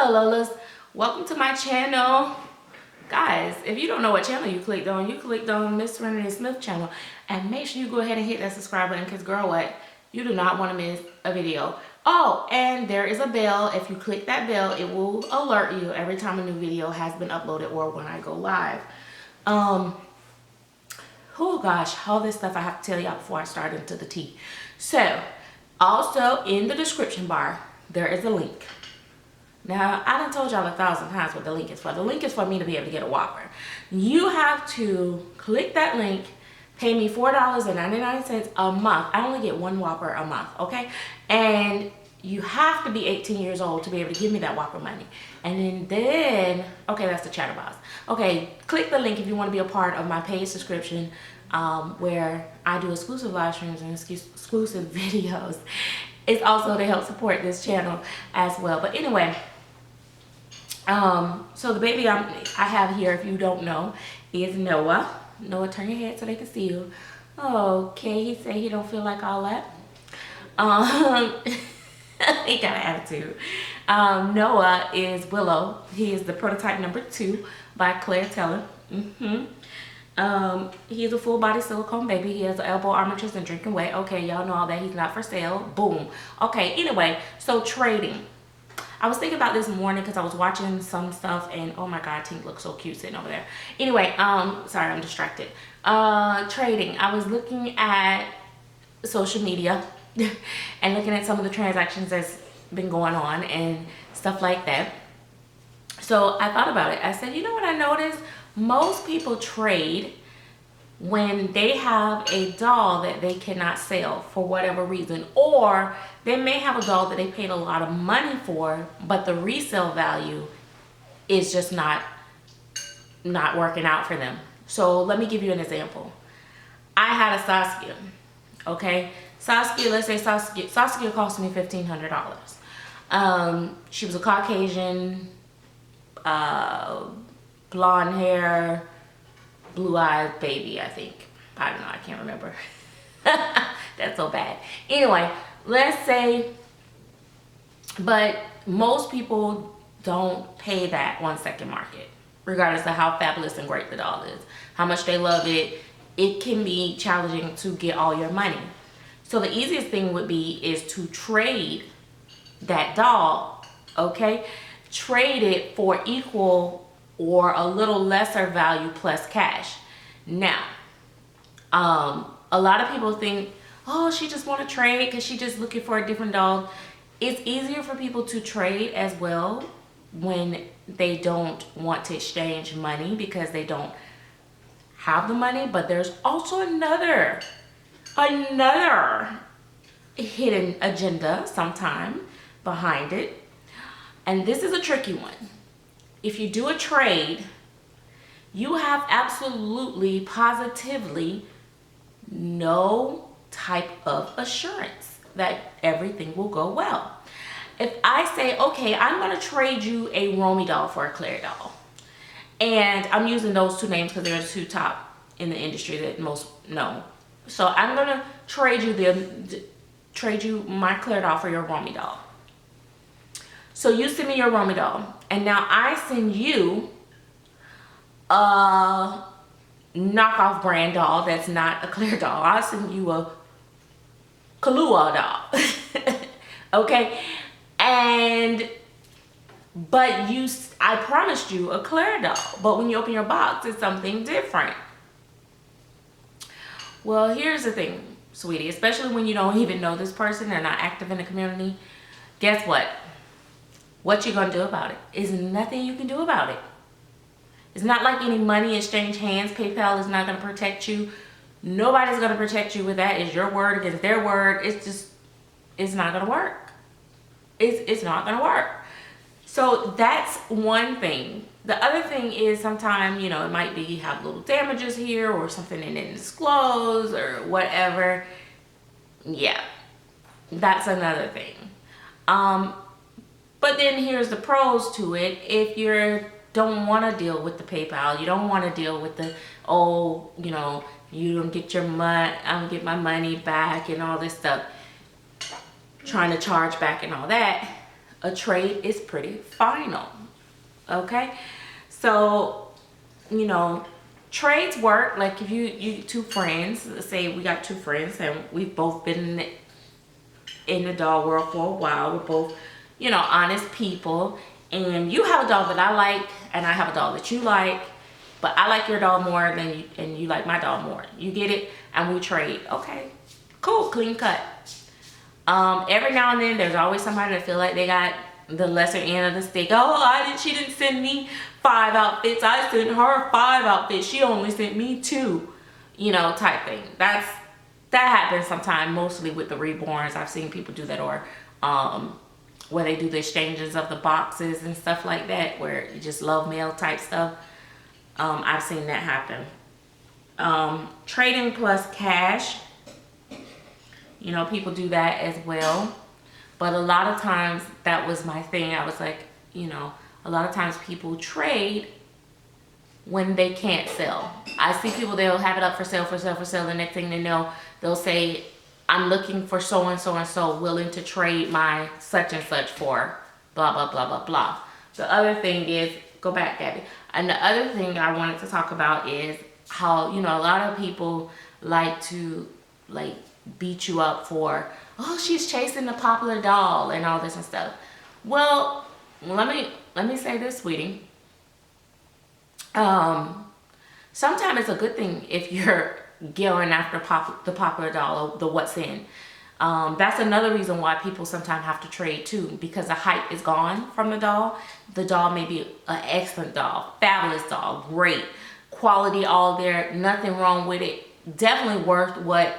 Hello Lolas, welcome to my channel. Guys, if you don't know what channel you clicked on MsSerenity Smith channel, and make sure you go ahead and hit that subscribe button, because girl, what, you do not want to miss a video. Oh, and there is a bell. If you click that bell, it will alert you every time a new video has been uploaded or when I go live. Oh gosh, all this stuff I have to tell y'all before I start into the tea. So also in the description bar there is a link. Now, I done told y'all 1,000 times what the link is for. The link is for me to be able to get a Whopper. You have to click that link, pay me $4.99 a month. I only get one Whopper a month, okay? And you have to be 18 years old to be able to give me that Whopper money. And then okay, that's the Chatterbox. Okay, click the link if you want to be a part of my paid subscription, where I do exclusive live streams and exclusive videos. It's also to help support this channel as well. But anyway, so the baby I have here, if you don't know, is Noah. Noah, turn your head so they can see you. Okay, he said he don't feel like all that. He got an attitude. Noah is Willow. He is the prototype number 2 by Claire Teller. He's a full body silicone baby. He has elbow armatures and drinking wet. Okay, y'all know all that. He's not for sale. Boom. Okay, anyway, so trading. I was thinking about this morning because I was watching some stuff and oh my god, Tink looks so cute sitting over there. Anyway, sorry, I'm distracted. Trading. I was looking at social media and looking at some of the transactions that's been going on and stuff like that. So I thought about it. I said, you know what I noticed? Most people trade when they have a doll that they cannot sell for whatever reason, or they may have a doll that they paid a lot of money for, but the resale value is just not working out for them. So let me give you an example. I had a Saskia, okay? Saskia, let's say Saskia cost me $1,500. She was a Caucasian, blonde hair, blue-eyed baby, I think. I don't know, I can't remember. That's so bad. Anyway, let's say, but most people don't pay that on second market, regardless of how fabulous and great the doll is, how much they love it. It can be challenging to get all your money. So the easiest thing would be is to trade that doll, okay? Trade it for equal or a little lesser value plus cash. Now, a lot of people think, oh, she just want to trade because she just looking for a different dog. It's easier for people to trade as well when they don't want to exchange money because they don't have the money. But there's also another hidden agenda sometime behind it. And this is a tricky one. If you do a trade, you have absolutely, positively no type of assurance that everything will go well. If I say, okay, I'm going to trade you a Romy doll for a Claire doll, and I'm using those two names because they're the two top in the industry that most know. So I'm going to trade you my Claire doll for your Romy doll. So you send me your Romy doll, and now I send you a knockoff brand doll that's not a Claire doll. I'll send you a Kahlua doll. Okay? But I promised you a Claire doll, but when you open your box, it's something different. Well, here's the thing, sweetie, especially when you don't even know this person, they're not active in the community. Guess what? What you gonna do about it? Is nothing you can do about it. It's not like any money exchange hands. PayPal is not gonna protect you. Nobody's gonna protect you with that. It's your word against their word. It's not gonna work. It's not gonna work. So that's one thing. The other thing is sometimes, you know, it might be have little damages here or something they didn't disclose or whatever. Yeah, that's another thing. But then here's the pros to it. If you don't want to deal with the PayPal, you don't want to deal with the, oh, you know, you don't get your money, I don't get my money back and all this stuff, trying to charge back and all that. a trade is pretty final. Okay, so you know, trades work like if you two friends, let's say we got two friends and we've both been in the dog world for a while. We're both, you know, honest people, and you have a dog that I like and I have a dog that you like, but I like your dog more than you, and you like my dog more. You get it? And we trade. Okay, cool, clean cut. Every now and then there's always somebody that feel like they got the lesser end of the stick. Oh, she didn't send me 5 outfits. I sent her 5 outfits. She only sent me 2, you know, type thing. That happens sometimes, mostly with the reborns. I've seen people do that, or where they do the exchanges of the boxes and stuff like that, where you just love mail type stuff. I've seen that happen. Trading plus cash, you know, people do that as well. But a lot of times, that was my thing. I was like, you know, a lot of times people trade when they can't sell. I see people, they'll have it up for sale. The next thing they know, they'll say, I'm looking for so and so and so, willing to trade my such and such for blah, blah, blah, blah, blah. The other thing is, go back, Gabby. And the other thing I wanted to talk about is how, you know, a lot of people like to, like, beat you up for, oh, she's chasing the popular doll and all this and stuff. Well, let me say this, sweetie. Sometimes it's a good thing if you're going after the popular doll, or the what's in. That's another reason why people sometimes have to trade too, because the hype is gone from the doll. The doll may be an excellent doll, fabulous doll, great quality, all there, nothing wrong with it, definitely worth what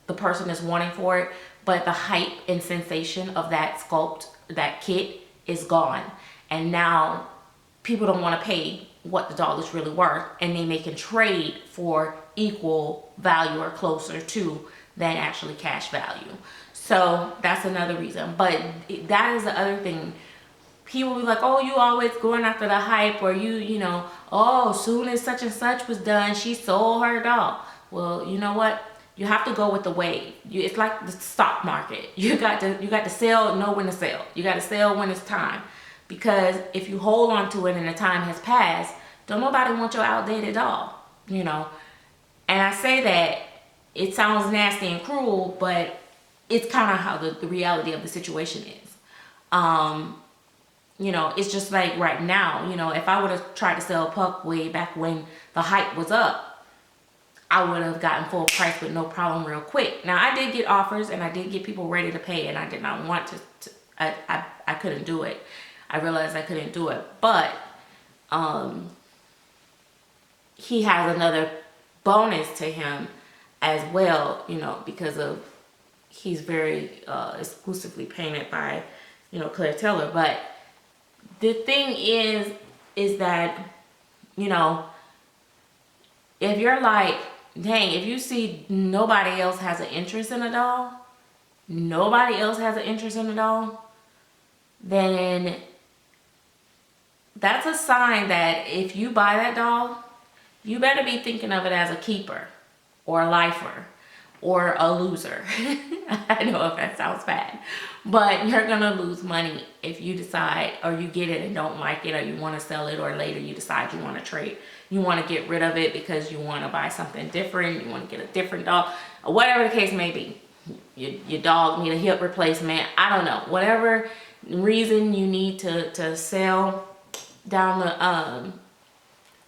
the person is wanting for it, but the hype and sensation of that sculpt, that kit, is gone, and now people don't want to pay what the doll is really worth, and then they can trade for equal value or closer to than actually cash value. So that's another reason. But that is the other thing. People be like, oh, you always going after the hype, or you know, oh, soon as such and such was done, she sold her doll. Well, you know what? You have to go with the wave. It's like the stock market. You got to sell, know when to sell. You got to sell when it's time. Because if you hold on to it and the time has passed, don't nobody want your outdated doll, you know. And I say that, it sounds nasty and cruel, but it's kind of how the reality of the situation is. You know, it's just like right now, you know, if I would have tried to sell Puck way back when the hype was up, I would have gotten full price with no problem real quick. Now, I did get offers and I did get people ready to pay, and I did not want to I couldn't do it. I realized I couldn't do it, but he has another bonus to him as well, you know, because of he's very exclusively painted by, you know, Claire Taylor. But the thing is that, you know, if you're like, dang, if you see nobody else has an interest in a doll, then that's a sign that if you buy that doll, you better be thinking of it as a keeper or a lifer or a loser. I know if that sounds bad, but you're gonna lose money if you decide, or you get it and don't like it, or you want to sell it, or later you decide you want to trade. You want to get rid of it because you want to buy something different, you want to get a different dog, or whatever the case may be. Your dog need a hip replacement, I don't know, whatever reason you need to sell down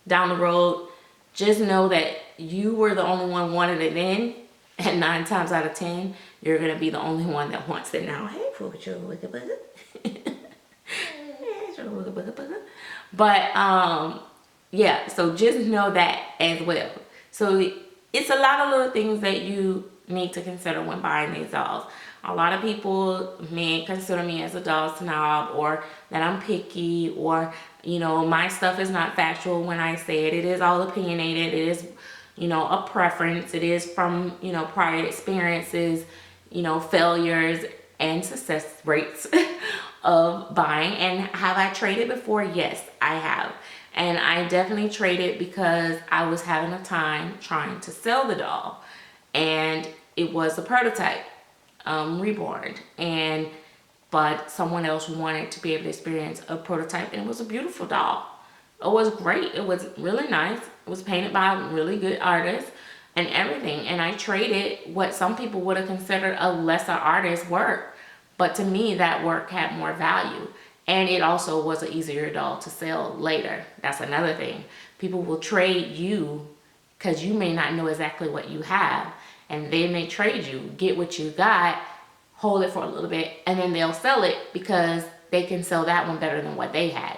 the road, just know that you were the only one wanted it then, and 9 times out of 10 you're gonna be the only one that wants it now. Hey, but yeah, so just know that as well. So it's a lot of little things that you need to consider when buying these dolls. A lot of people may consider me as a doll snob, or that I'm picky, or, you know, my stuff is not factual when I say it. It is all opinionated. It is, you know, a preference. It is from, you know, prior experiences, you know, failures and success rates of buying. And have I traded before? Yes, I have. And I definitely traded because I was having a time trying to sell the doll, and it was a prototype, reborn, but someone else wanted to be able to experience a prototype, and it was a beautiful doll. It was great. It was really nice. It was painted by a really good artist and everything. And I traded what some people would have considered a lesser artist work. But to me, that work had more value. And it also was an easier doll to sell later. That's another thing. People will trade you because you may not know exactly what you have. And they may trade you, get what you got, hold it for a little bit, and then they'll sell it because they can sell that one better than what they had.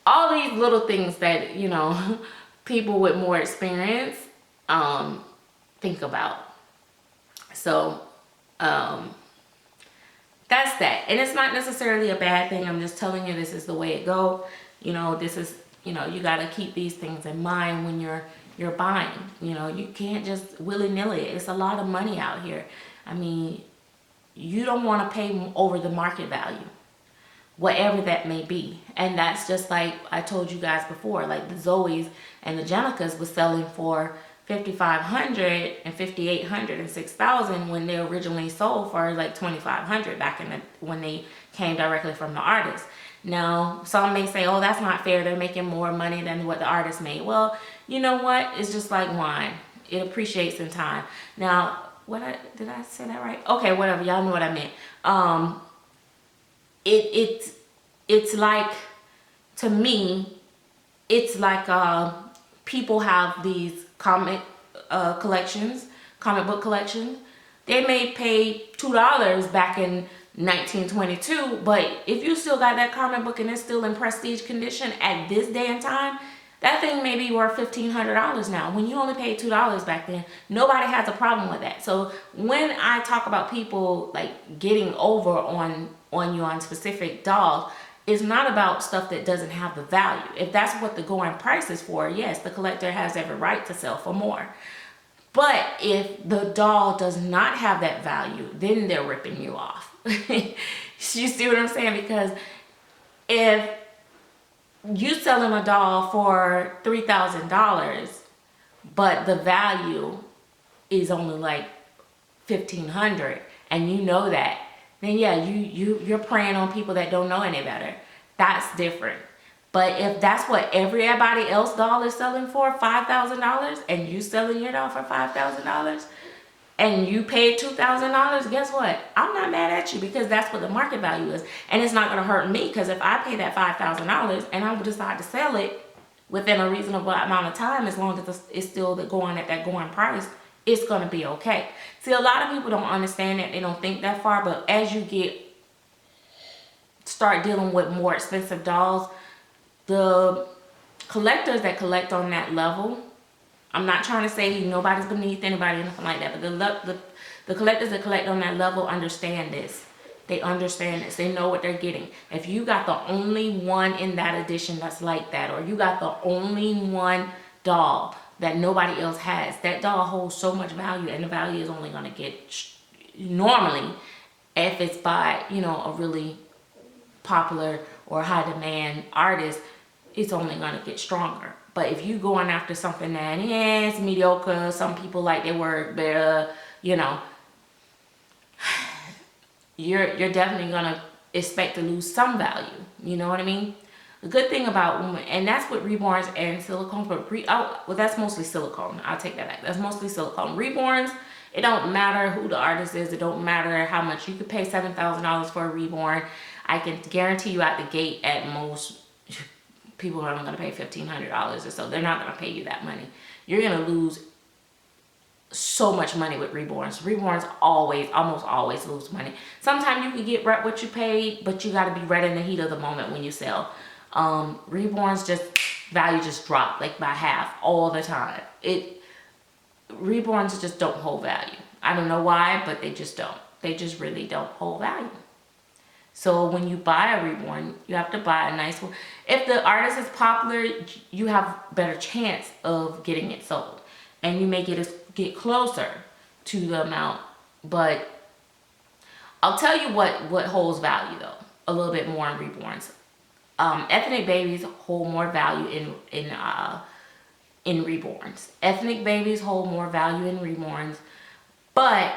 All these little things that, you know, people with more experience think about. So that's that. And it's not necessarily a bad thing. I'm just telling you this is the way it go. You know, this is, you know, you got to keep these things in mind when you're buying. You know, you can't just willy-nilly. It's a lot of money out here. I mean, you don't want to pay over the market value, whatever that may be. And that's just like I told you guys before, like the Zoes and the Jenicas was selling for $5,500 and $5,800 and $6,000 when they originally sold for like $2,500 back in when they came directly from the artist. Now, some may say, oh, that's not fair. They're making more money than what the artist made. Well, you know what? It's just like wine. It appreciates in time. Now, did I say that right? Okay, whatever. Y'all know what I meant. It's like, to me, it's like people have these comic book collections. They may pay $2 back in 1922, but if you still got that comic book and it's still in prestige condition at this day and time, that thing may be worth $1,500 now. When you only paid $2 back then, nobody has a problem with that. So when I talk about people like getting over on you on specific dolls, it's not about stuff that doesn't have the value. If that's what the going price is for, yes, the collector has every right to sell for more. But if the doll does not have that value, then they're ripping you off. You see what I'm saying? Because if you selling a doll for $3,000, but the value is only like $1,500, and you know that, then yeah, you're preying on people that don't know any better. That's different. But if that's what everybody else doll is selling for, $5,000, and you selling your doll for $5,000, and you paid $2,000, guess what? I'm not mad at you, because that's what the market value is. And it's not going to hurt me, because if I pay that $5,000 and I would decide to sell it within a reasonable amount of time, as long as it's still going at that going price, it's going to be okay. See, a lot of people don't understand that. They don't think that far. But as you start dealing with more expensive dolls, the collectors that collect on that level, I'm not trying to say nobody's beneath anybody or nothing like that, but the collectors that collect on that level understand this. They understand this. They know what they're getting. If you got the only one in that edition that's like that, or you got the only one doll that nobody else has, that doll holds so much value, and the value is only going to get, normally, if it's by, you know, a really popular or high demand artist, it's only going to get stronger. But if you going after something that is mediocre, some people like their work better, you know, you're definitely gonna expect to lose some value. You know what I mean? The good thing about women, and that's what reborns and silicone, but well, that's mostly silicone. I'll take that back. That's mostly silicone. Reborns, it don't matter who the artist is. It don't matter how much. You could pay $7,000 for a reborn. I can guarantee you out the gate, at most, people are only going to pay $1,500 or so. They're not going to pay you that money. You're going to lose so much money with reborns. Reborns almost always lose money. Sometimes you can get right what you paid, but you got to be right in the heat of the moment when you sell. Reborns value just drop like by half all the time. Reborns just don't hold value. I don't know why, but they just don't. They just really don't hold value. So when you buy a reborn, you have to buy a nice one. If the artist is popular, you have better chance of getting it sold. And you may get closer to the amount. But I'll tell you what holds value, though, a little bit more in reborns. Ethnic babies hold more value in reborns. Ethnic babies hold more value in reborns. But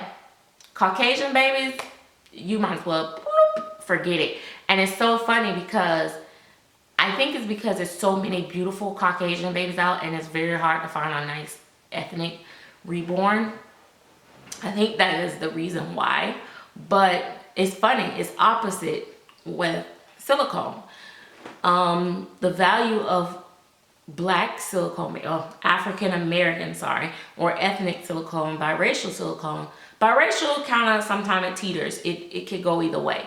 Caucasian babies, you might as well forget it. And it's so funny because I think it's because there's so many beautiful Caucasian babies out, and it's very hard to find a nice ethnic reborn. I think that is the reason why. But it's funny, it's opposite with silicone. The value of black silicone, or African American, sorry, or ethnic silicone, biracial silicone. Biracial kind of sometimes it teeters. It could go either way.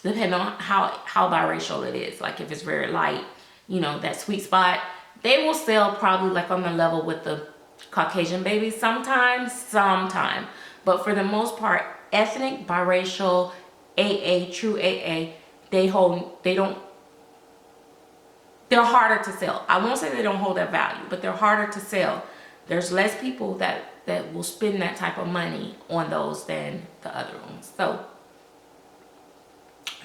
Depending on how biracial it is. Like if it's very light, you know, that sweet spot, they will sell probably like on the level with the Caucasian babies sometimes. But for the most part, ethnic, biracial, AA, true AA, they're harder to sell. I won't say they don't hold that value, but they're harder to sell. There's less people that will spend that type of money on those than the other ones. So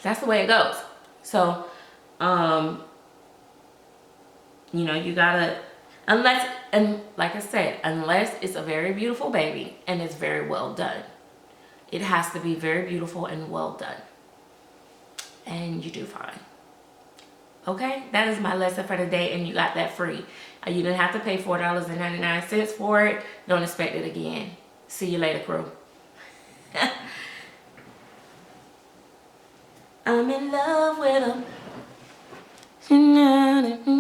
that's the way it goes. So, you know, you gotta, unless, and like I said, unless it's a very beautiful baby and it's very well done. It has to be very beautiful and well done. And you do fine. Okay, that is my lesson for the day, and you got that free. You didn't have to pay $4.99 for it. Don't expect it again. See you later, crew. I'm in love with him.